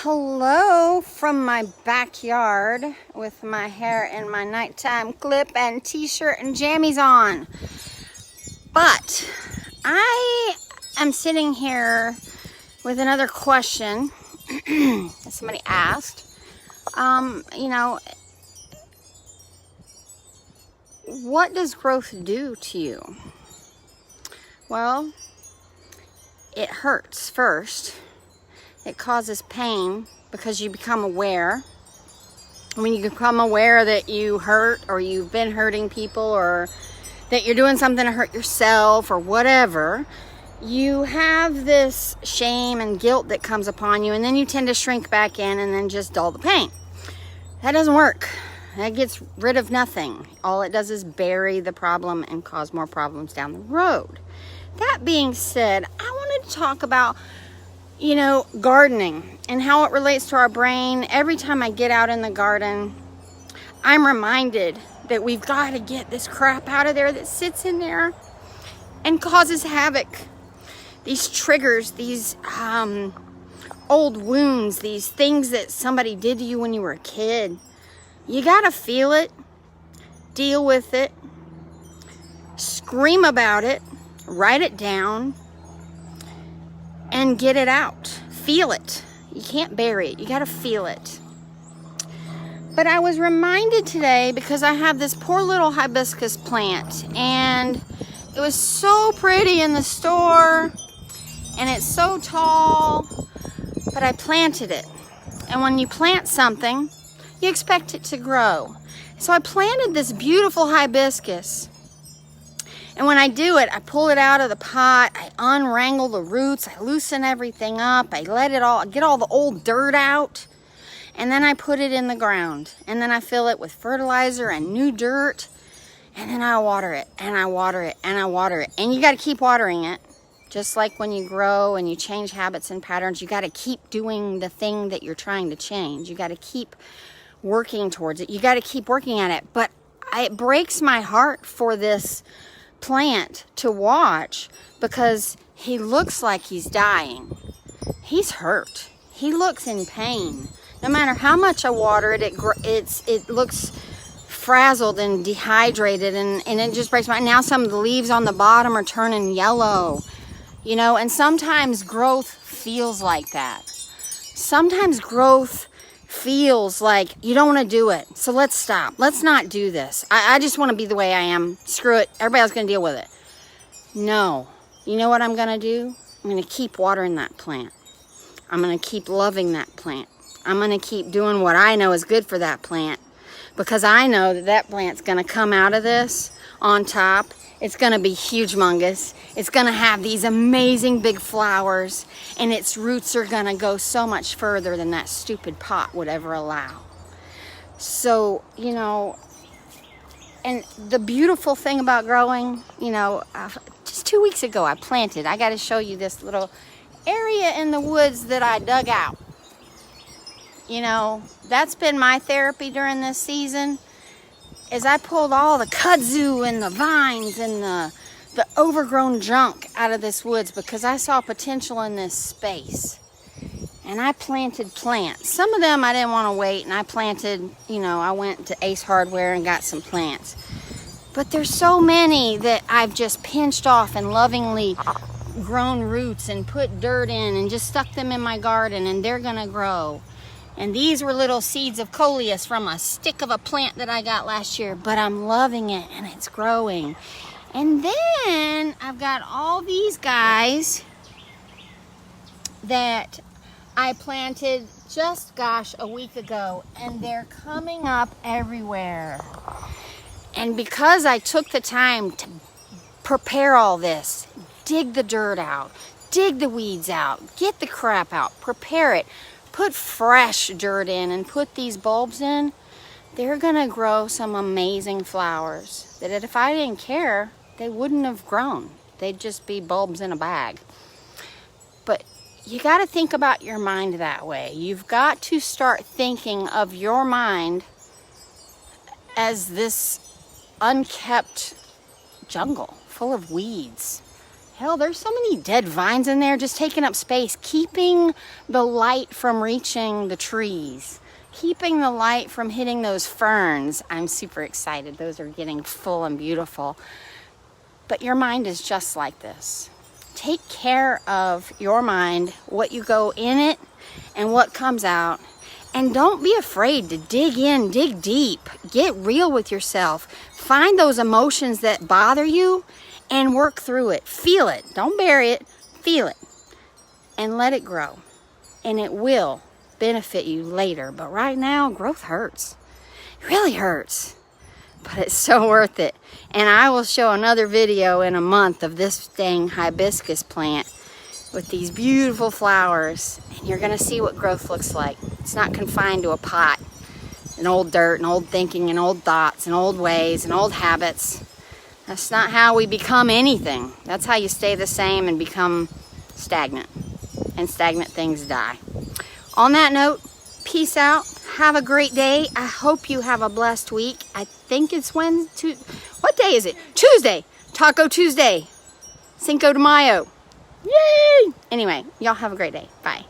Hello from my backyard with my hair in my nighttime clip and t-shirt and jammies on. But I am sitting here with another question that somebody asked. What does growth do to you? Well, it hurts first. It causes pain because you become aware. When you become aware that you hurt or you've been hurting people or that you're doing something to hurt yourself or whatever, you have this shame and guilt that comes upon you, and then you tend to shrink back in and then just dull the pain. That doesn't work. That gets rid of nothing. All it does is bury the problem and cause more problems down the road. That being said, I wanted to talk about gardening and how it relates to our brain. Every time I get out in the garden, I'm reminded that we've got to get this crap out of there that sits in there and causes havoc. These triggers, these old wounds, these things that somebody did to you when you were a kid. You got to feel it, deal with it, scream about it, write it down, and get it out. Feel it. You can't bury it. You got to feel it. But I was reminded today because I have this poor little hibiscus plant, and it was so pretty in the store, and it's so tall, but I planted it. And when you plant something, you expect it to grow. So I planted this beautiful hibiscus. And when I do it, I pull it out of the pot, I unwrangle the roots, I loosen everything up, I get all the old dirt out, and then I put it in the ground. And then I fill it with fertilizer and new dirt, and then I water it, and I water it, and I water it. And you got to keep watering it. Just like when you grow and you change habits and patterns, you got to keep doing the thing that you're trying to change. You got to keep working towards it. You got to keep working at it. But it breaks my heart for this plant to watch because he looks like he's dying. He's hurt. He looks in pain. No matter how much I water it, it looks frazzled and dehydrated, and it just breaks my heart. Now some of the leaves on the bottom are turning yellow, and sometimes growth feels like that. Sometimes growth feels like you don't want to do it. So let's stop. Let's not do this. I just want to be the way I am. Screw it. Everybody else is going to deal with it. No. You know what I'm going to do? I'm going to keep watering that plant. I'm going to keep loving that plant. I'm going to keep doing what I know is good for that plant, because I know that plant's going to come out of this on top. It's going to be humongous. It's going to have these amazing big flowers, and its roots are going to go so much further than that stupid pot would ever allow. So, and the beautiful thing about growing, just 2 weeks ago I planted. I got to show you this little area in the woods that I dug out. That's been my therapy during this season. Is I pulled all the kudzu and the vines and the overgrown junk out of this woods because I saw potential in this space. And I planted plants. Some of them I didn't want to wait, and I planted, I went to Ace Hardware and got some plants. But there's so many that I've just pinched off and lovingly grown roots and put dirt in and just stuck them in my garden, and they're going to grow. And these were little seeds of coleus from a stick of a plant that I got last year, but I'm loving it and it's growing. And then I've got all these guys that I planted just, a week ago, and they're coming up everywhere. And because I took the time to prepare all this, dig the dirt out, dig the weeds out, get the crap out, prepare it, put fresh dirt in, and put these bulbs in, they're gonna grow some amazing flowers that if I didn't care, they wouldn't have grown. They'd just be bulbs in a bag. But you got to think about your mind that way. You've got to start thinking of your mind as this unkept jungle full of weeds. Hell, there's so many dead vines in there just taking up space, keeping the light from reaching the trees, keeping the light from hitting those ferns. I'm super excited. Those are getting full and beautiful. But your mind is just like this. Take care of your mind, what you go in it and what comes out. And don't be afraid to dig in, dig deep, get real with yourself. Find those emotions that bother you and work through it. Feel it. Don't bury it. Feel it. And let it grow. And it will benefit you later. But right now, growth hurts. It really hurts. But it's so worth it. And I will show another video in a month of this dang hibiscus plant with these beautiful flowers. And you're going to see what growth looks like. It's not confined to a pot, and old dirt, and old thinking, and old thoughts, and old ways, and old habits. That's not how we become anything. That's how you stay the same and become stagnant. And stagnant things die. On that note, peace out. Have a great day. I hope you have a blessed week. I think it's Wednesday. What day is it? Tuesday. Taco Tuesday. Cinco de Mayo. Yay! Anyway, y'all have a great day. Bye.